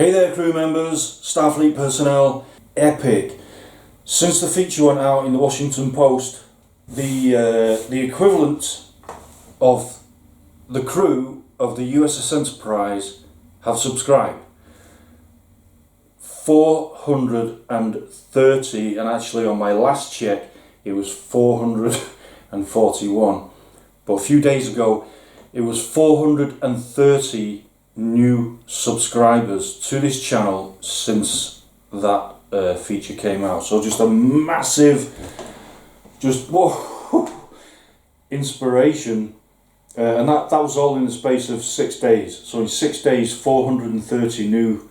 Hey there crew members, Starfleet personnel, epic. Since the feature went out in the Washington Post, the equivalent of the crew of the USS Enterprise have subscribed. 430, and actually on my last check it was 441. But a few days ago it was 430 new subscribers to this channel since that feature came out. So just a massive, whoa, inspiration, and that was all in the space of 6 days. So in 6 days 430 new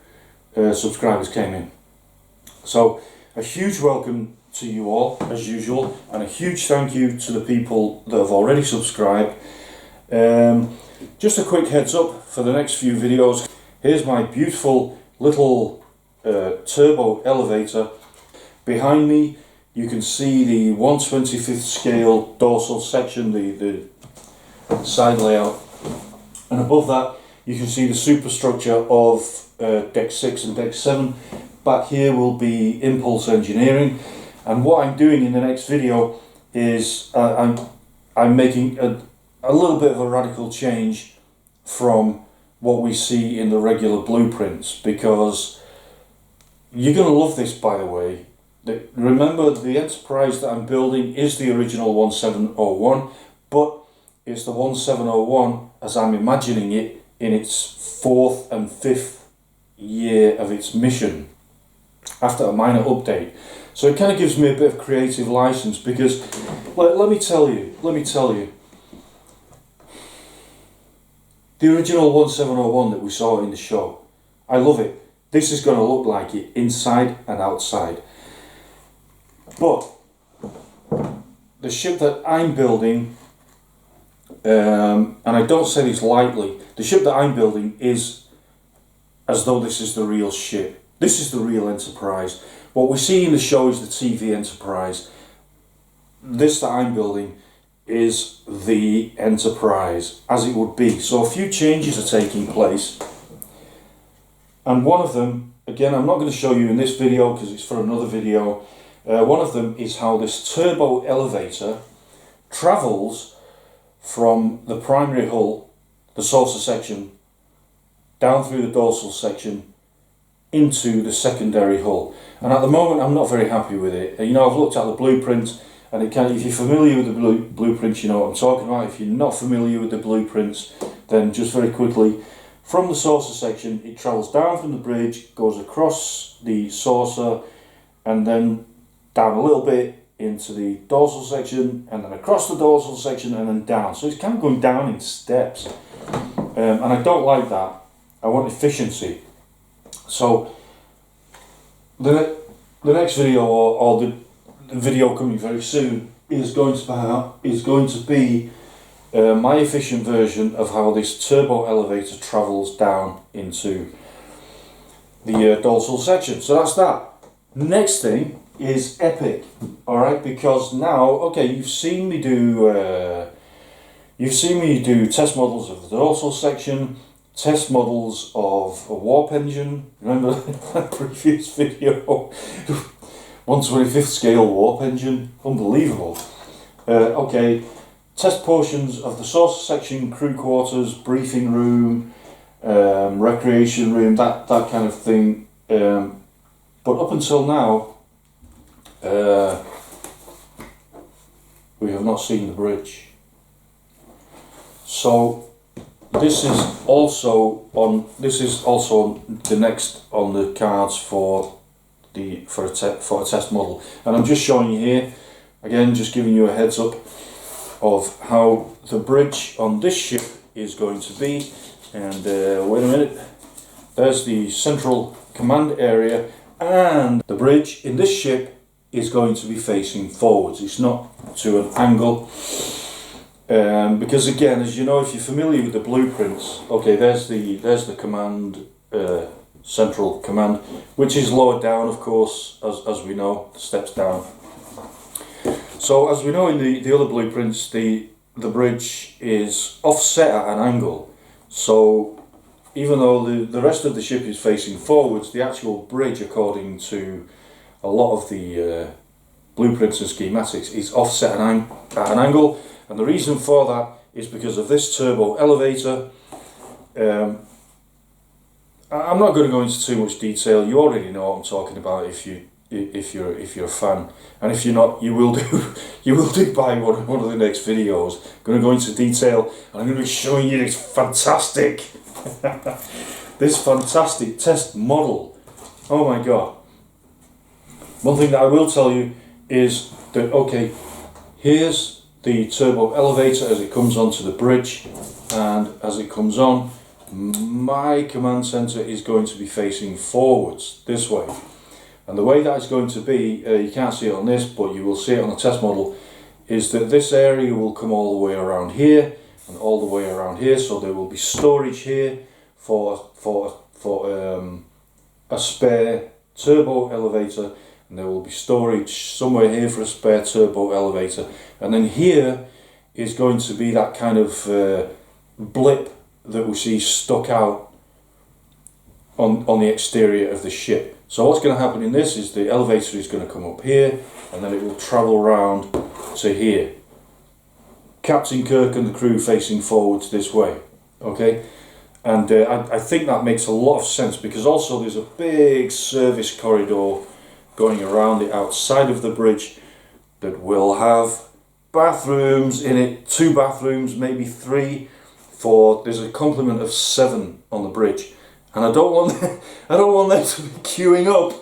subscribers came in. So a huge welcome to you all as usual, and a huge thank you to the people that have already subscribed. Just a quick heads up for the next few videos. Here's my beautiful little turbo elevator. Behind me you can see the 1/25th scale dorsal section, the side layout, and above that you can see the superstructure of deck 6 and deck 7. Back here will be impulse engineering, and what I'm doing in the next video is I'm making a little bit of a radical change from what we see in the regular blueprints, because you're going to love this, by the way. Remember, the Enterprise that I'm building is the original 1701, but it's the 1701 as I'm imagining it in its 4th and 5th year of its mission after a minor update. So it kind of gives me a bit of creative license, because let me tell you, the original 1701 that we saw in the show, I love it. This is going to look like it inside and outside. But the ship that I'm building, and I don't say this lightly, the ship that I'm building is as though this is the real ship. This is the real Enterprise. What we see in the show is the TV Enterprise. This that I'm building is the Enterprise as it would be. So a few changes are taking place, and one of them, again, I'm not going to show you in this video because it's for another video. One of them is how this turbo elevator travels from the primary hull, the saucer section, down through the dorsal section into the secondary hull. And at the moment I'm not very happy with it. You know, I've looked at the blueprint, and it can, if you're familiar with the blueprints, you know what I'm talking about. If you're not familiar with the blueprints, then just very quickly, from the saucer section it travels down from the bridge, goes across the saucer, and then down a little bit into the dorsal section, and then across the dorsal section, and then down. So it's kind of going down in steps, and I don't like that. I want efficiency. So the next video, or the video coming very soon, is going to be my efficient version of how this turbo elevator travels down into the dorsal section. So that's that. Next thing is epic, all right? Because now, okay, you've seen me do test models of the dorsal section, test models of a warp engine. Remember that previous video? 1/25th scale warp engine, unbelievable. Okay, test portions of the saucer section, crew quarters, briefing room, recreation room, that kind of thing. But up until now, we have not seen the bridge. So this is also on the next on the cards for a test model, and I'm just showing you here again, just giving you a heads up of how the bridge on this ship is going to be. And wait a minute, there's the central command area, and the bridge in this ship is going to be facing forwards. It's not to an angle, because again, as you know, if you're familiar with the blueprints, okay, there's the command, central command, which is lower down, of course, as we know, the steps down. So as we know in the other blueprints, the bridge is offset at an angle. So even though the rest of the ship is facing forwards, the actual bridge, according to a lot of the blueprints and schematics, is offset at an angle, and the reason for that is because of this turbo elevator. I'm not going to go into too much detail. You already know what I'm talking about if you're a fan, and if you're not, you will do. You will do by one of the next videos. I'm going to go into detail, and I'm going to be showing you this fantastic test model. Oh my god! One thing that I will tell you is that, okay, here's the turbo elevator as it comes onto the bridge, and as it comes on, my command center is going to be facing forwards this way, and the way that it's going to be, you can't see it on this, but you will see it on the test model, is that this area will come all the way around here and all the way around here, so there will be storage here for a spare turbo elevator, and there will be storage somewhere here for a spare turbo elevator, and then here is going to be that kind of blip that we see stuck out on the exterior of the ship. So what's going to happen in this is the elevator is going to come up here, and then it will travel around to here. Captain Kirk and the crew facing forwards this way, okay? And I think that makes a lot of sense, because also there's a big service corridor going around the outside of the bridge that will have bathrooms in it, 2 bathrooms, maybe 3. There's a complement of 7 on the bridge, and I don't want them to be queuing up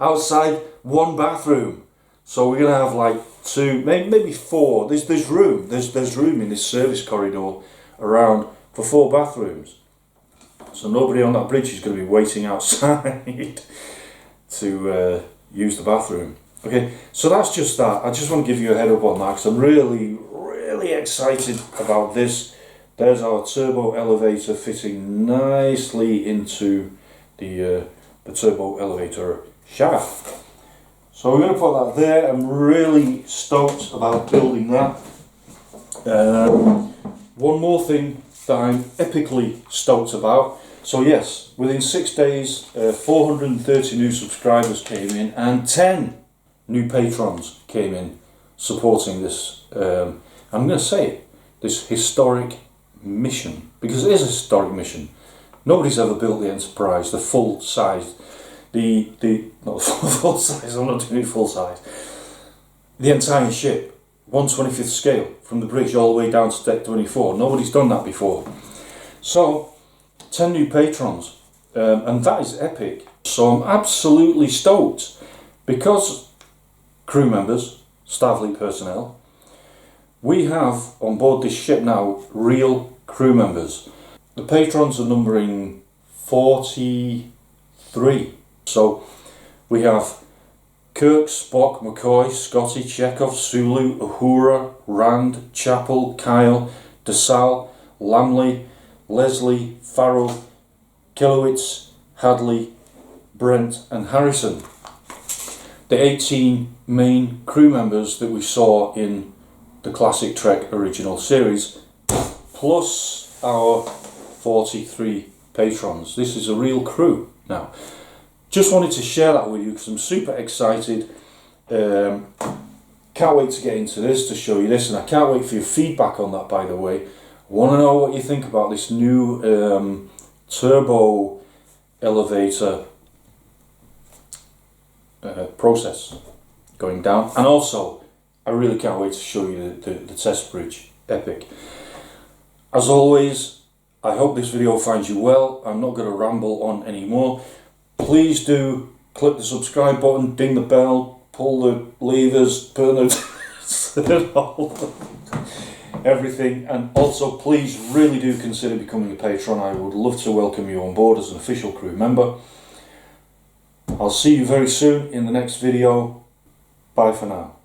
outside one bathroom. So we're gonna have like 2, maybe 4. There's room. There's room in this service corridor around for 4 bathrooms. So nobody on that bridge is going to be waiting outside to use the bathroom. Okay, so that's just that. I just want to give you a head up on that, because I'm really excited about this. There's our turbo elevator fitting nicely into the turbo elevator shaft. So we're going to put that there. I'm really stoked about building that. One more thing that I'm epically stoked about. So yes, within 6 days, 430 new subscribers came in, and 10 new patrons came in supporting this, I'm going to say it, this historic mission, because it is a historic mission. Nobody's ever built the Enterprise, the full size, not full size, I'm not doing it full size, the entire ship, 1/25th scale, from the bridge all the way down to deck 24. Nobody's done that before. So 10 new patrons, and that is epic. So I'm absolutely stoked, because crew members, Starfleet personnel, we have on board this ship now real crew members. The patrons are numbering 43. So we have Kirk, Spock, McCoy, Scotty, Chekhov, Sulu, Uhura, Rand, Chapel, Kyle, DeSalle, Lamley, Leslie, Farrell, Kilowitz, Hadley, Brent and Harrison. The 18 main crew members that we saw in the classic Trek original series, plus our 43 patrons. This is a real crew now. Just wanted to share that with you because I'm super excited. Can't wait to get into this, to show you this, and I can't wait for your feedback on that, by the way. I want to know what you think about this new turbo elevator process going down, and also I really can't wait to show you the test bridge. Epic. As always, I hope this video finds you well. I'm not going to ramble on anymore. Please do click the subscribe button, ding the bell, pull the levers, turn the everything, and also please really do consider becoming a patron. I would love to welcome you on board as an official crew member. I'll see you very soon in the next video. Bye for now.